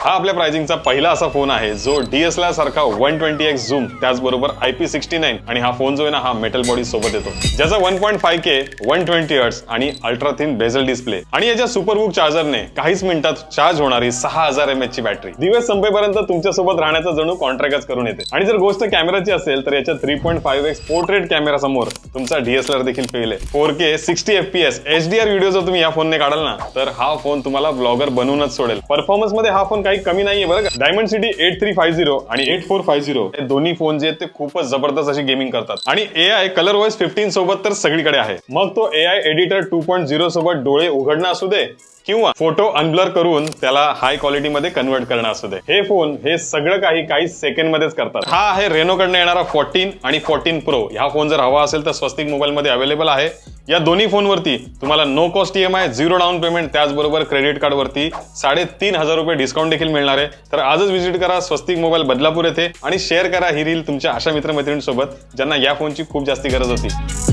हा आपल्या प्राइसिंगचा पहिला असा फोन आहे जो DSLR सारखा 120x झूम त्याचबरोबर IP69 आणि हा फोन जो आहे ना हा मेटल बॉडी सोबत येतो, ज्याचा 1.5K 120 हर्ट्झ आणि अल्ट्रा थिन बेझल डिस्प्ले आणि याच्या सुपरबुक चार्जरने काहीच मिनिटात चार्ज होणारी 6000 mAh ची बॅटरी दिवस संपेपर्यंत तुमच्या सोबत राहण्याचा जणू कॉन्ट्रॅक्टच करून येते। आणि जर गोष्ट कॅमेराची असेल तर याच्या 3.5x पोर्ट्रेट कॅमेरा समोर तुमचा DSLR देखील फेल आहे। 4K 60 FPS HDR व्हिडिओ जर तुम्ही या फोनने काढाल ना तर हा फोन तुम्हाला ब्लॉगर बनवूनच सोडेल। परफॉर्मन्स मध्ये हा फोन काही कमी नाहीये बरं का। डायमंडसिटी 8350 आणि 8450 हे दोन्ही फोन जे आहेत ते खूपच जबरदस्त अशी गेमिंग करतात आणि AI कलर वॉइस 15 सोबत तर सगळीकडे आहे। मग तो AI एडिटर 2.0 सोबत डोळे उघडणं असू दे किंवा फोटो अनब्लर करून त्याला हाय क्वालिटी मध्ये कन्वर्ट करणं असू दे, हे फोन हे सगळं काही सेकंड मध्येच करतात। हा आहे रेनो कडनं येणारा 14 आणि 14 प्रो। हा फोन जर हवा असेल तर स्वस्तिक मोबाईल मध्ये अवेलेबल आहे। या दोन्ही फोनवरती तुम्हाला no cost EMI, 0 down payment त्याचबरोबर क्रेडिट कार्ड वरती 3500 रुपये डिस्काउंट देखील मिळणार आहे। तर आजच व्हिजिट करा स्वस्तिक मोबाईल बदलापूर येथे आणि शेअर करा ही रील तुमच्या अशा मित्रमैत्रिणींसोबत ज्यांना या फोनची खूप जास्ती गरज होती।